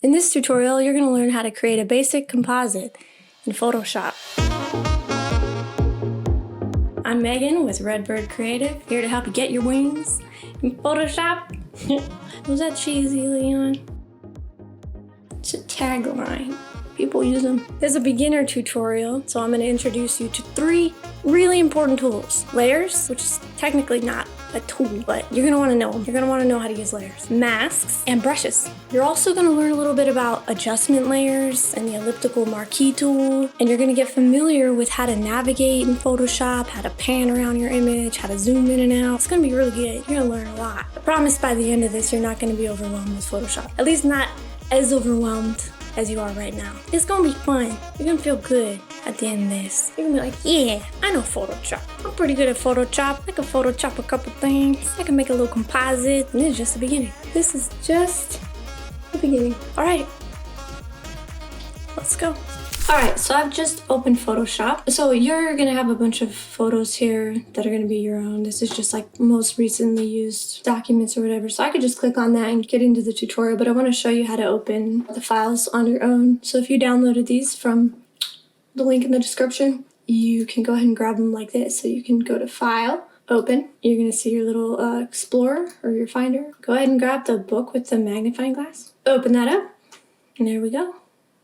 In this tutorial, you're going to learn how to create a basic composite in Photoshop. I'm Megan with Redbird Creative, here to help you get your wings in Photoshop. Was that cheesy, Leon? It's a tagline. People use them. This is a beginner tutorial, so I'm going to introduce you to 3 really important tools. Layers, which is technically not a tool, but you're going to want to know them. You're going to want to know how to use layers. Masks and brushes. You're also going to learn a little bit about adjustment layers and the elliptical marquee tool, and you're going to get familiar with how to navigate in Photoshop, how to pan around your image, how to zoom in and out. It's going to be really good. You're going to learn a lot. I promise by the end of this, you're not going to be overwhelmed with Photoshop. At least not as overwhelmed as you are right now. It's gonna be fun. You're gonna feel good at the end of this. You're gonna be like, yeah, I know Photoshop. I'm pretty good at Photoshop. I can Photoshop a couple things. I can make a little composite, and this is just the beginning. This is just the beginning. All right, let's go. All right, so I've just opened Photoshop. So you're gonna have a bunch of photos here that are gonna be your own. This is just like most recently used documents or whatever. So I could just click on that and get into the tutorial, but I wanna show you how to open the files on your own. So if you downloaded these from the link in the description, you can go ahead and grab them like this. So you can go to File, Open. You're gonna see your little Explorer or your Finder. Go ahead and grab the book with the magnifying glass. Open that up, and there we go.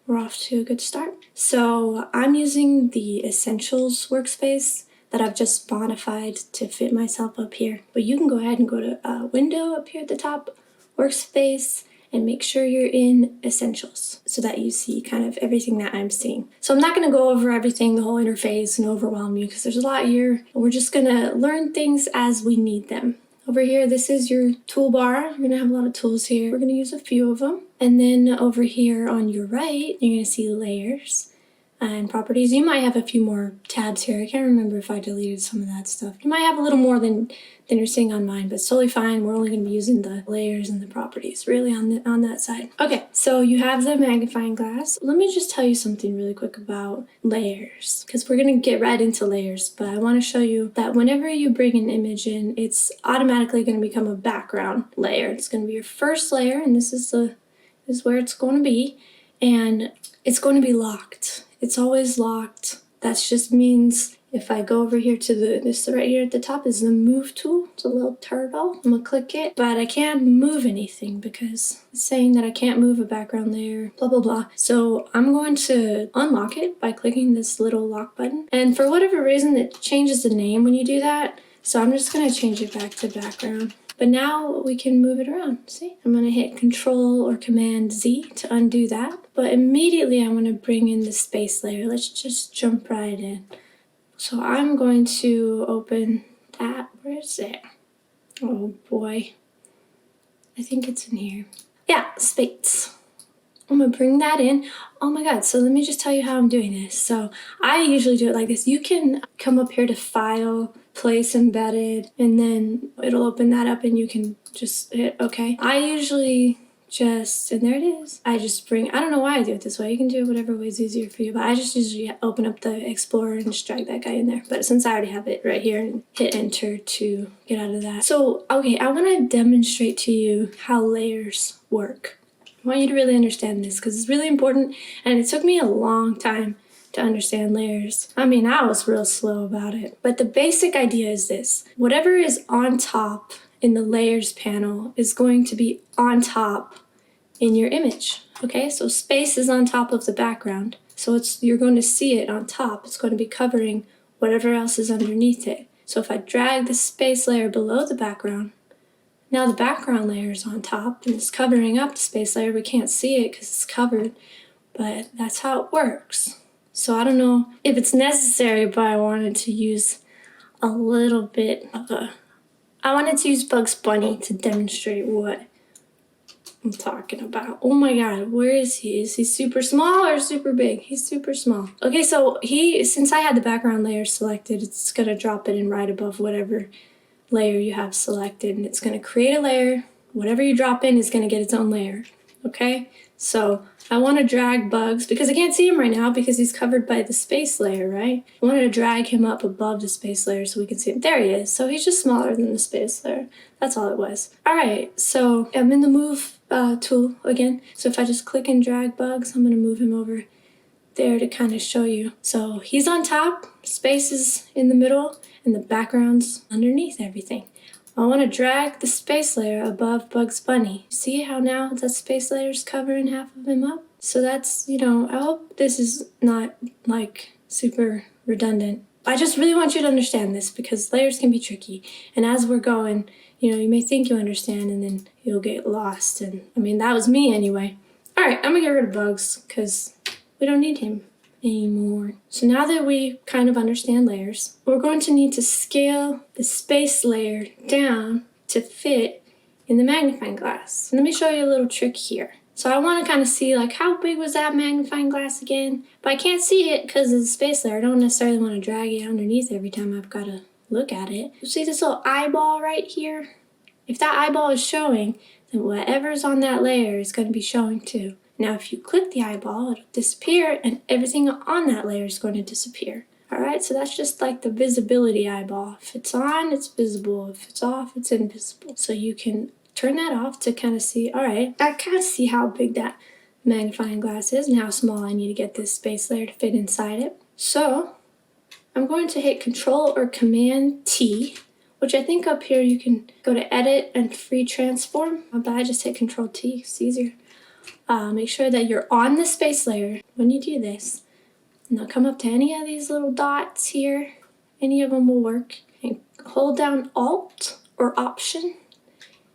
We're off to a good start. So I'm using the Essentials workspace that I've just modified to fit myself up here. But you can go ahead and go to Window up here at the top, Workspace, and make sure you're in Essentials so that you see kind of everything that I'm seeing. So I'm not gonna go over everything, the whole interface, and overwhelm you because there's a lot here. We're just gonna learn things as we need them. Over here, this is your toolbar. You're gonna have a lot of tools here. We're gonna use a few of them. And then over here on your right, you're gonna see layers and properties. You might have a few more tabs here. I can't remember if I deleted some of that stuff. You might have a little more than you're seeing on mine, but it's totally fine. We're only gonna be using the layers and the properties really on that side. Okay, so you have the magnifying glass. Let me just tell you something really quick about layers, because we're gonna get right into layers, but I wanna show you that whenever you bring an image in, it's automatically gonna become a background layer. It's gonna be your first layer, and this is where it's going to be, and it's going to be locked. It's always locked. That just means if I go over here to this right here at the top is the move tool. It's a little turtle. I'm gonna click it, but I can't move anything because it's saying that I can't move a background layer, blah, blah, blah. So I'm going to unlock it by clicking this little lock button. And for whatever reason, it changes the name when you do that. So I'm just gonna change it back to background. But now we can move it around, see? I'm gonna hit Control or Command Z to undo that. But immediately I'm gonna bring in the space layer. Let's just jump right in. So I'm going to open that. Where is it? Oh boy. I think it's in here. Yeah, space. I'm gonna bring that in. Oh my God, so let me just tell you how I'm doing this. So I usually do it like this. You can come up here to File, Place Embedded, and then it'll open that up and you can just hit OK. I usually and there it is. I just I don't know why I do it this way. You can do it whatever way is easier for you, but I just usually open up the Explorer and just drag that guy in there. But since I already have it right here, and hit Enter to get out of that. So, okay, I want to demonstrate to you how layers work. I want you to really understand this because it's really important, and it took me a long time to understand layers. I mean, I was real slow about it. But the basic idea is this. Whatever is on top in the layers panel is going to be on top in your image. Okay, so space is on top of the background. So you're going to see it on top. It's going to be covering whatever else is underneath it. So if I drag the space layer below the background, now the background layer is on top and it's covering up the space layer. We can't see it because it's covered, but that's how it works. So I don't know if it's necessary, but I wanted to use a little bit of I wanted to use Bugs Bunny to demonstrate what I'm talking about. Oh my God, where is he? Is he super small or super big? He's super small. Okay, so since I had the background layer selected, it's gonna drop it in right above whatever layer you have selected, and it's gonna create a layer. Whatever you drop in is gonna get its own layer, okay? So I want to drag Bugs, because I can't see him right now because he's covered by the space layer, right? I wanted to drag him up above the space layer so we can see him. There he is. So he's just smaller than the space layer. That's all it was. All right, so I'm in the move tool again. So if I just click and drag Bugs, I'm going to move him over there to kind of show you. So he's on top, space is in the middle, and the background's underneath everything. I want to drag the space layer above Bugs Bunny. See how now that space layer is covering half of him up? So that's, I hope this is not like super redundant. I just really want you to understand this because layers can be tricky. And as we're going, you may think you understand and then you'll get lost. And I mean, that was me anyway. All right, I'm gonna get rid of Bugs because we don't need him anymore. So now that we kind of understand layers, we're going to need to scale the space layer down to fit in the magnifying glass. Let me show you a little trick here. So I want to kind of see like how big was that magnifying glass again, but I can't see it because of the space layer. I don't necessarily want to drag it underneath every time I've got to look at it. You see this little eyeball right here? If that eyeball is showing, then whatever's on that layer is going to be showing too. Now, if you click the eyeball, it'll disappear and everything on that layer is going to disappear. All right, so that's just like the visibility eyeball. If it's on, it's visible. If it's off, it's invisible. So you can turn that off to kind of see, all right, I kind of see how big that magnifying glass is and how small I need to get this space layer to fit inside it. So I'm going to hit Control or Command T, which I think up here you can go to Edit and Free Transform, but I just hit Control T, it's easier. Make sure that you're on the space layer when you do this. And I'll come up to any of these little dots here. Any of them will work. And hold down Alt or Option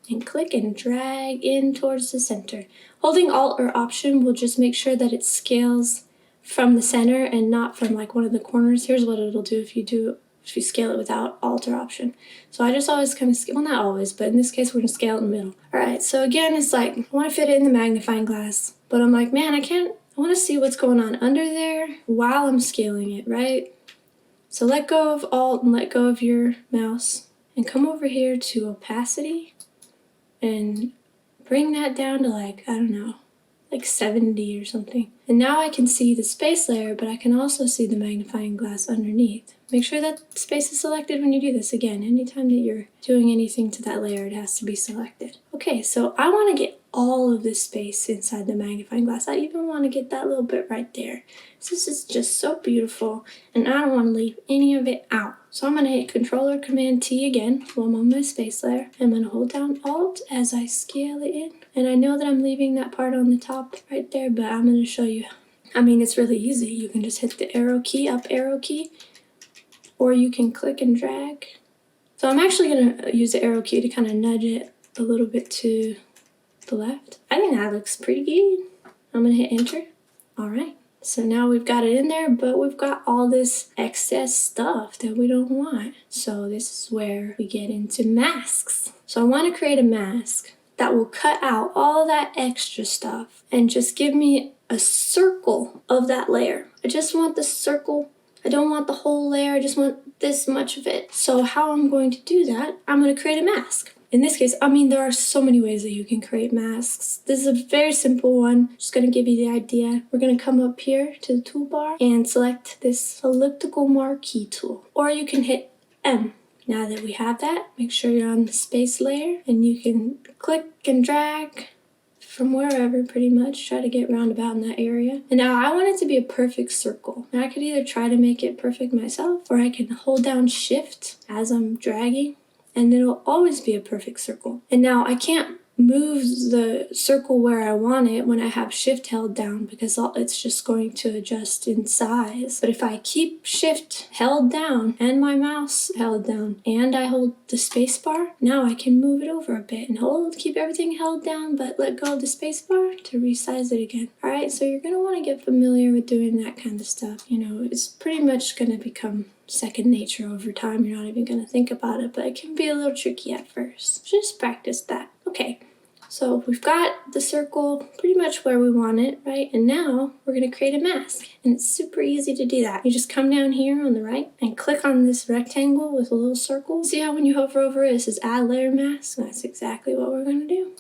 and click and drag in towards the center. Holding Alt or Option will just make sure that it scales from the center and not from like one of the corners. Here's what it'll do if you scale it without Alt or Option. So I just always kind of scale, well not always, but in this case we're gonna scale it in the middle. All right, so again, it's like, I wanna fit it in the magnifying glass, but I'm like, man, I wanna see what's going on under there while I'm scaling it, right? So let go of Alt and let go of your mouse and come over here to Opacity and bring that down to like, I don't know, like 70 or something. And now I can see the space layer, but I can also see the magnifying glass underneath. Make sure that space is selected when you do this. Again, anytime that you're doing anything to that layer, it has to be selected. Okay, so I want to get all of this space inside the magnifying glass. I even want to get that little bit right there. So this is just so beautiful, and I don't want to leave any of it out. So I'm going to hit Control or Command T again while I'm on my space layer. I'm going to hold down Alt as I scale it in. And I know that I'm leaving that part on the top right there, but I'm going to show you. I mean, it's really easy. You can just hit the arrow key, up arrow key, or you can click and drag. So I'm actually going to use the arrow key to kind of nudge it a little bit to the left. I think that looks pretty good. I'm going to hit Enter. All right. So now we've got it in there, but we've got all this excess stuff that we don't want. So this is where we get into masks. So I want to create a mask that will cut out all that extra stuff and just give me a circle of that layer. I just want the circle. I don't want the whole layer. I just want this much of it. So how I'm going to do that, I'm going to create a mask. In this case, I mean, there are so many ways that you can create masks. This is a very simple one. Just going to give you the idea. We're going to come up here to the toolbar and select this elliptical marquee tool. Or you can hit M. Now that we have that, make sure you're on the space layer and you can click and drag from wherever pretty much. Try to get roundabout in that area. And now I want it to be a perfect circle. Now I could either try to make it perfect myself or I can hold down Shift as I'm dragging and it'll always be a perfect circle. And now I can't move the circle where I want it when I have Shift held down because it's just going to adjust in size. But if I keep Shift held down and my mouse held down and I hold the space bar, now I can move it over a bit and keep everything held down but let go of the space bar to resize it again. All right, so you're gonna wanna get familiar with doing that kind of stuff. It's pretty much gonna become second nature over time. You're not even gonna think about it, but it can be a little tricky at first. Just practice that. Okay, so we've got the circle pretty much where we want it, right? And now we're gonna create a mask, and it's super easy to do that. You just come down here on the right and click on this rectangle with a little circle. See how when you hover over it, it says Add Layer Mask? That's exactly what we're gonna do.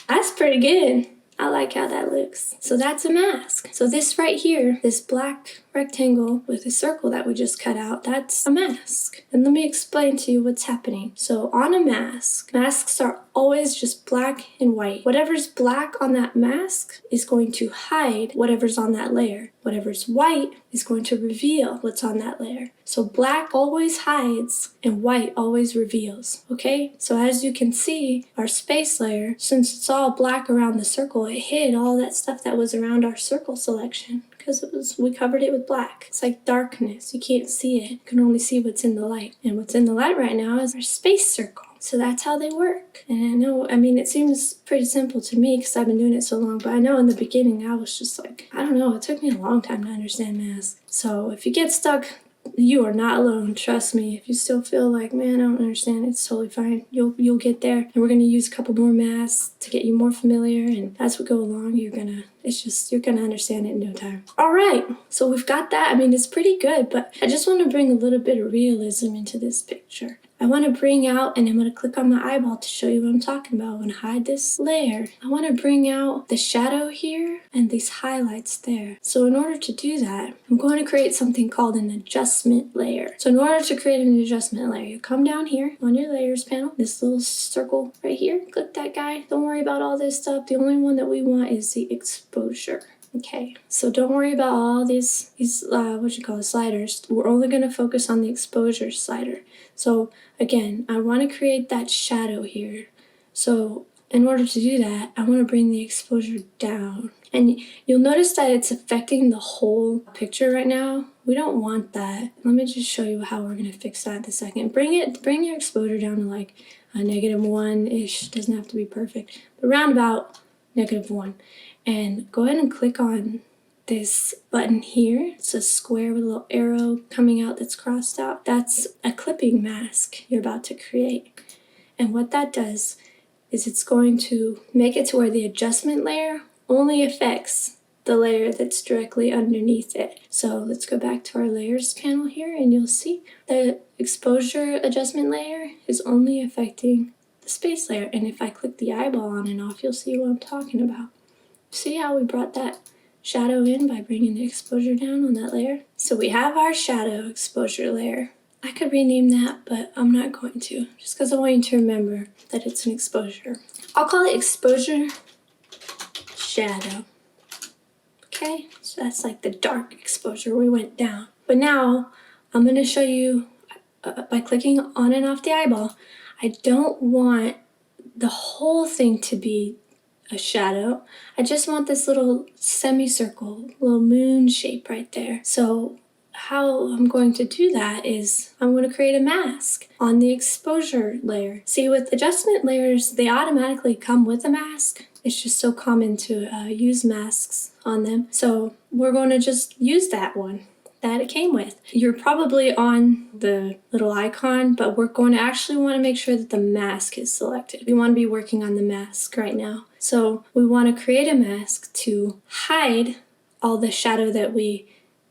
That's pretty good. I like how that looks. So that's a mask. So this right here, this black rectangle with a circle that we just cut out, that's a mask. And let me explain to you what's happening. So on a mask, masks are always just black and white. Whatever's black on that mask is going to hide whatever's on that layer. Whatever's white is going to reveal what's on that layer. So black always hides and white always reveals, okay? So as you can see, our space layer, since it's all black around the circle, it hid all that stuff that was around our circle selection because we covered it with black. It's like darkness. You can't see it. You can only see what's in the light. And what's in the light right now is our space circle. So that's how they work. And I mean, it seems pretty simple to me because I've been doing it so long, but I know in the beginning I was just like, I don't know, it took me a long time to understand masks. So if you get stuck, you are not alone, trust me. If you still feel like, man, I don't understand, it's totally fine. You'll get there. And we're gonna use a couple more masks to get you more familiar, and as we go along, you're gonna understand it in no time. All right, so we've got that. I mean, it's pretty good, but I just want to bring a little bit of realism into this picture. I want to bring out, and I'm going to click on my eyeball to show you what I'm talking about. I'm going to hide this layer. I want to bring out the shadow here and these highlights there. So in order to do that, I'm going to create something called an adjustment layer. So in order to create an adjustment layer, you come down here on your layers panel, this little circle right here, click that guy. Don't worry about all this stuff. The only one that we want is the exposure. Okay, so don't worry about all these sliders. We're only going to focus on the exposure slider. So again, I want to create that shadow here. So in order to do that, I want to bring the exposure down. And you'll notice that it's affecting the whole picture right now. We don't want that. Let me just show you how we're going to fix that in a second. Bring your exposure down to like a -1-ish. Doesn't have to be perfect, but around about -1. And go ahead and click on this button here. It's a square with a little arrow coming out that's crossed out. That's a clipping mask you're about to create. And what that does is it's going to make it to where the adjustment layer only affects the layer that's directly underneath it. So let's go back to our layers panel here, and you'll see the exposure adjustment layer is only affecting the space layer. And if I click the eyeball on and off, you'll see what I'm talking about. See how we brought that shadow in by bringing the exposure down on that layer? So we have our shadow exposure layer. I could rename that, but I'm not going to, just because I want you to remember that it's an exposure. I'll call it exposure shadow. Okay, so that's like the dark exposure. We went down. But now I'm going to show you by clicking on and off the eyeball. I don't want the whole thing to be a shadow. I just want this little semicircle, little moon shape right there. So how I'm going to do that is I'm going to create a mask on the exposure layer. See, with adjustment layers, they automatically come with a mask. It's just so common to use masks on them. So we're going to just use that one that it came with. You're probably on the little icon, but we're going to actually want to make sure that the mask is selected. We want to be working on the mask right now. So we want to create a mask to hide all the shadow that we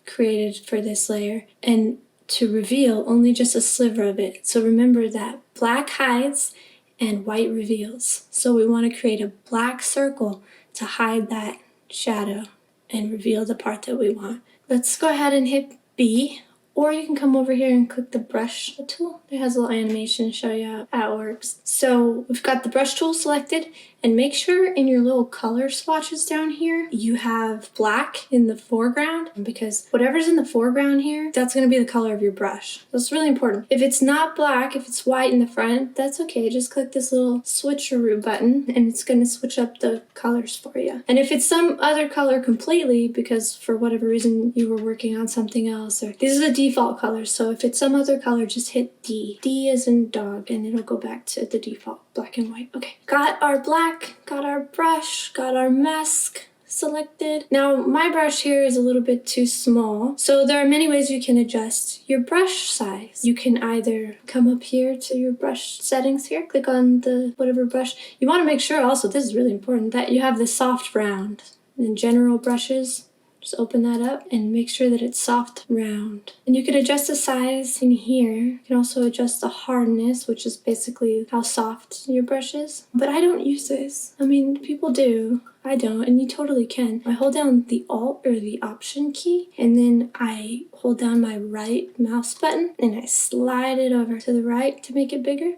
created for this layer and to reveal only just a sliver of it. So remember that black hides and white reveals. So we want to create a black circle to hide that shadow and reveal the part that we want. Let's go ahead and hit B, or you can come over here and click the brush tool. It has a little animation to show you how it works. So we've got the brush tool selected, and make sure in your little color swatches down here, you have black in the foreground, because whatever's in the foreground here, that's gonna be the color of your brush. That's really important. If it's not black, if it's white in the front, that's okay. Just click this little switcheroo button, and it's gonna switch up the colors for you. And if it's some other color completely, because for whatever reason you were working on something else, or these are the default colors, so if it's some other color, just hit D. D as in dog, and it'll go back to the default black and white. Okay, got our black, got our brush, got our mask selected. Now my brush here is a little bit too small, so there are many ways you can adjust your brush size. You can either come up here to your brush settings here, click on the whatever brush. You want to make sure also, this is really important, that you have the soft round. In general brushes, just open that up and make sure that it's soft round. And you can adjust the size in here. You can also adjust the hardness, which is basically how soft your brush is. But I don't use this. I mean, people do. I don't, and you totally can. I hold down the Alt or the Option key, and then I hold down my right mouse button, and I slide it over to the right to make it bigger,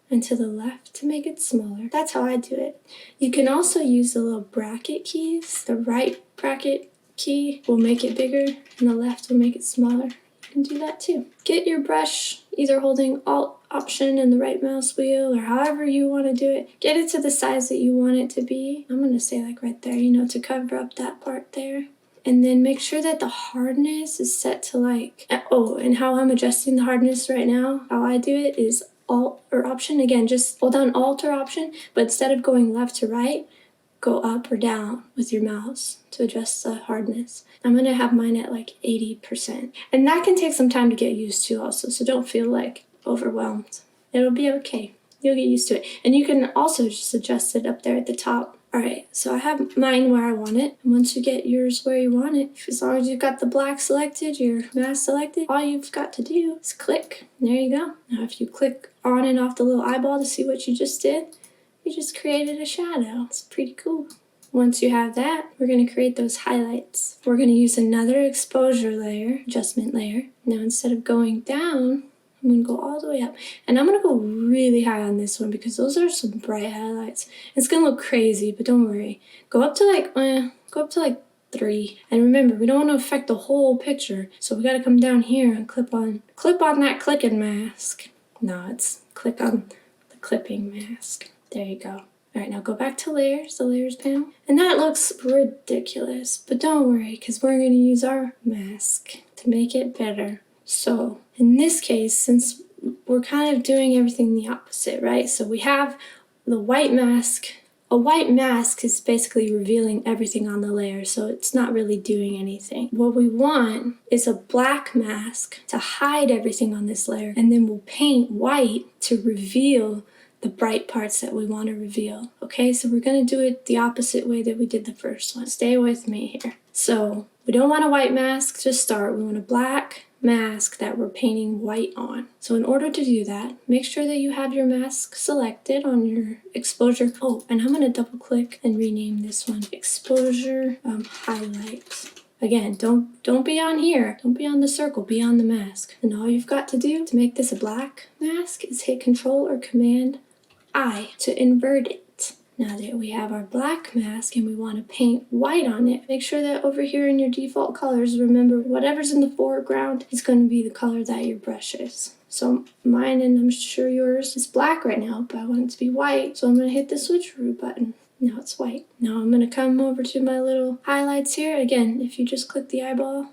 and to the left to make it smaller. That's how I do it. You can also use the little bracket keys. The right bracket key will make it bigger, and the left will make it smaller. You can do that too. Get your brush, either holding Alt, Option, and the right mouse wheel, or however you want to do it. Get it to the size that you want it to be. I'm going to say like right there, you know, to cover up that part there. And then make sure that the hardness is set to like, oh, and how I'm adjusting the hardness right now, how I do it is Alt or Option. Again, just hold down Alt or Option, but instead of going left to right, go up or down with your mouse to adjust the hardness. I'm gonna have mine at like 80%. And that can take some time to get used to also, so don't feel like overwhelmed. It'll be okay. You'll get used to it. And you can also just adjust it up there at the top. All right, so I have mine where I want it. And once you get yours where you want it, as long as you've got the black selected, your mask selected, all you've got to do is click. There you go. Now if you click on and off the little eyeball to see what you just did, you just created a shadow. It's pretty cool. Once you have that, we're going to create those highlights. We're going to use another exposure layer, adjustment layer. Now instead of going down, I'm going to go all the way up. And I'm going to go really high on this one because those are some bright highlights. It's going to look crazy, but don't worry. Go up to like 3. And remember, we don't want to affect the whole picture. So we got to come down here and clip on that clicking mask. No, it's click on the clipping mask. There you go. All right, now go back to layers, the layers panel. And that looks ridiculous, but don't worry, because we're going to use our mask to make it better. So in this case, since we're kind of doing everything the opposite, right? So we have the white mask. A white mask is basically revealing everything on the layer, so it's not really doing anything. What we want is a black mask to hide everything on this layer, and then we'll paint white to reveal the bright parts that we want to reveal. Okay, so we're going to do it the opposite way that we did the first one. Stay with me here. So we don't want a white mask to start. We want a black mask that we're painting white on. So in order to do that, make sure that you have your mask selected on your exposure. Oh, and I'm going to double click and rename this one exposure highlight. Again, don't be on here. Don't be on the circle. Be on the mask. And all you've got to do to make this a black mask is hit Control or Command I to invert it. Now that we have our black mask and we want to paint white on it, make sure that over here in your default colors, remember whatever's in the foreground is going to be the color that your brush is. So mine, and I'm sure yours, is black right now, but I want it to be white. So I'm going to hit the switcheroo button. Now it's white. Now I'm going to come over to my little highlights here. Again, if you just click the eyeball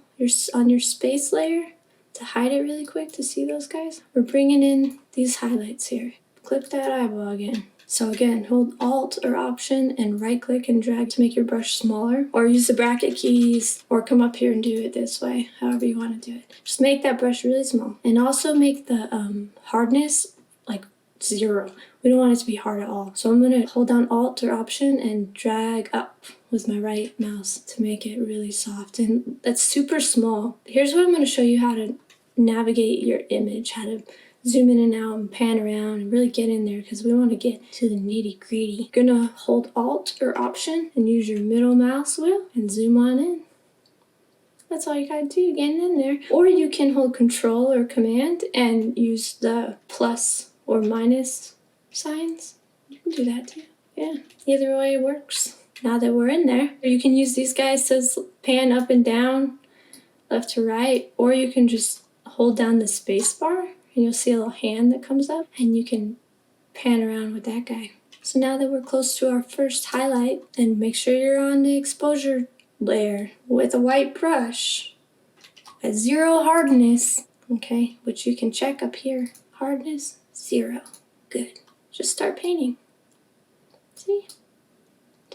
on your space layer to hide it really quick to see those guys, we're bringing in these highlights here. Click that eyeball again. So again, hold Alt or Option and right click and drag to make your brush smaller, or use the bracket keys, or come up here and do it this way, however you want to do it. Just make that brush really small. And also make the hardness like 0. We don't want it to be hard at all. So I'm going to hold down Alt or Option and drag up with my right mouse to make it really soft. And that's super small. Here's what I'm going to show you how to navigate your image, how to zoom in and out and pan around and really get in there because we want to get to the nitty gritty. You're going to hold Alt or Option and use your middle mouse wheel and zoom on in. That's all you gotta do, getting in there. Or you can hold Control or Command and use the plus or minus signs. You can do that too. Yeah, either way works. Now that we're in there, you can use these guys to pan up and down, left to right, or you can just hold down the space bar and you'll see a little hand that comes up and you can pan around with that guy. So now that we're close to our first highlight, and make sure you're on the exposure layer with a white brush at 0 hardness, okay, which you can check up here. Hardness, 0. Good. Just start painting. See?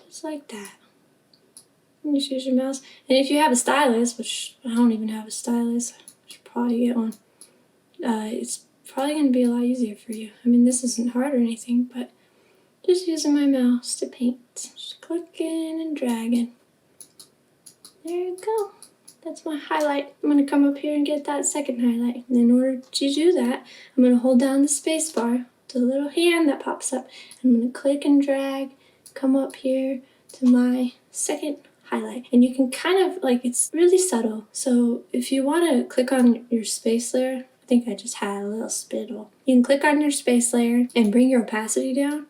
Just like that. And just use your mouse. And if you have a stylus, which I don't even have a stylus, I should probably get one. It's probably going to be a lot easier for you. I mean, this isn't hard or anything, but just using my mouse to paint. Just clicking and dragging. There you go. That's my highlight. I'm going to come up here and get that second highlight. And in order to do that, I'm going to hold down the space bar, the little hand that pops up. I'm going to click and drag, come up here to my second highlight. And you can kind of, like, it's really subtle. So if you want to click on your space layer, I think I just had a little spittle. You can click on your space layer and bring your opacity down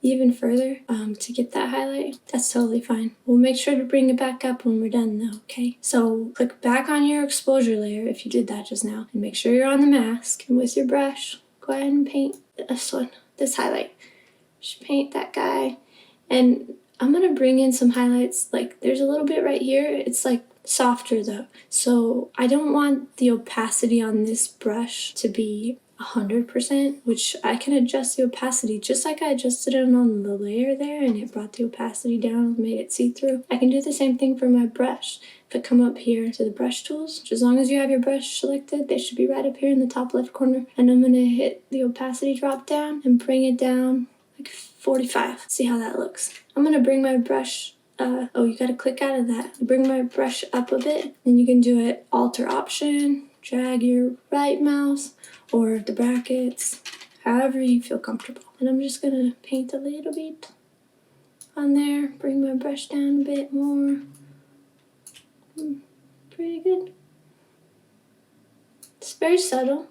even further to get that highlight. That's totally fine. We'll make sure to bring it back up when we're done though, okay? So click back on your exposure layer if you did that just now, and make sure you're on the mask. And with your brush, go ahead and paint this one, this highlight. Just paint that guy. And I'm gonna bring in some highlights, like there's a little bit right here. It's like softer though. So I don't want the opacity on this brush to be 100%, which I can adjust the opacity just like I adjusted it on the layer there, and it brought the opacity down, made it see-through. I can do the same thing for my brush. If I come up here to the brush tools, which as long as you have your brush selected, they should be right up here in the top left corner. And I'm gonna hit the opacity drop down and bring it down like 45. See how that looks. I'm gonna bring my brush, oh, you gotta click out of that. Bring my brush up a bit, and you can do it Alter Option, drag your right mouse, or the brackets, however you feel comfortable. And I'm just gonna paint a little bit on there, bring my brush down a bit more. Pretty good. It's very subtle,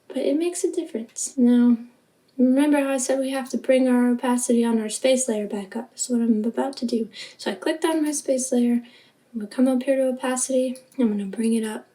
but it makes a difference. Now, remember how I said we have to bring our opacity on our space layer back up? That's what I'm about to do. So I clicked on my space layer, I'm gonna come up here to opacity, I'm gonna bring it up.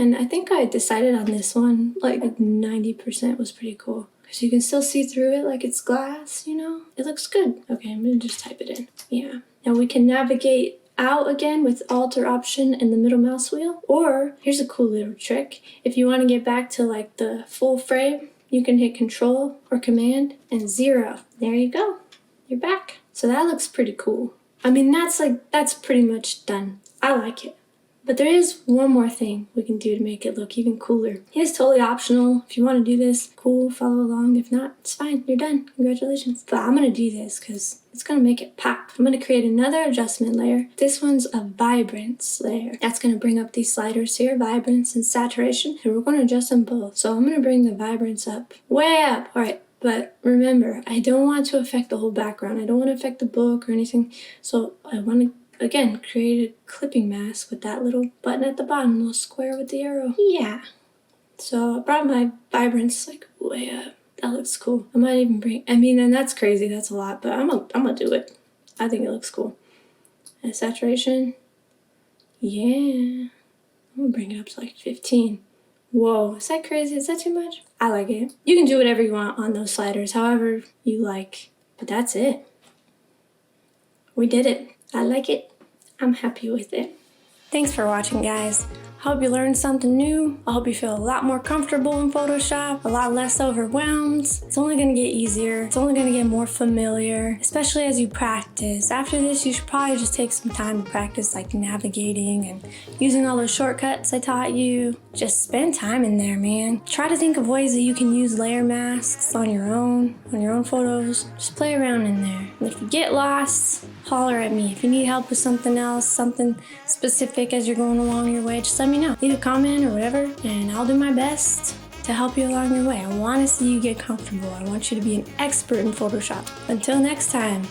And I think I decided on this one, like 90% was pretty cool. Because you can still see through it like it's glass, you know? It looks good. Okay, I'm gonna just type it in. Yeah. Now we can navigate out again with Alter Option and the middle mouse wheel. Or, here's a cool little trick. If you want to get back to like the full frame, you can hit Control or Command and 0. There you go. You're back. So that looks pretty cool. I mean, that's pretty much done. I like it. But there is one more thing we can do to make it look even cooler. It is totally optional. If you want to do this, cool, follow along. If not, it's fine, you're done, congratulations. But I'm gonna do this because it's gonna make it pop. I'm gonna create another adjustment layer. This one's a vibrance layer. That's gonna bring up these sliders here, vibrance and saturation, and we're gonna adjust them both. So I'm gonna bring the vibrance up, way up, all right. But remember, I don't want to affect the whole background. I don't want to affect the book or anything. So I want to, again, create a clipping mask with that little button at the bottom, little square with the arrow. Yeah. So I brought my vibrance like way up. That looks cool. I might even bring, I mean, and that's crazy, that's a lot, but I'm gonna do it. I think it looks cool. And saturation, yeah. I'm gonna bring it up to like 15. Whoa, is that crazy? Is that too much? I like it. You can do whatever you want on those sliders, however you like. But that's it. We did it. I like it. I'm happy with it. Thanks for watching, guys. Hope you learned something new. I hope you feel a lot more comfortable in Photoshop, a lot less overwhelmed. It's only gonna get easier. It's only gonna get more familiar, especially as you practice. After this, you should probably just take some time to practice like navigating and using all those shortcuts I taught you. Just spend time in there, man. Try to think of ways that you can use layer masks on your own photos. Just play around in there. And if you get lost, holler at me. If you need help with something else, something specific as you're going along your way, just let me know. Leave a comment or whatever, and I'll do my best to help you along your way. I want to see you get comfortable. I want you to be an expert in Photoshop. Until next time.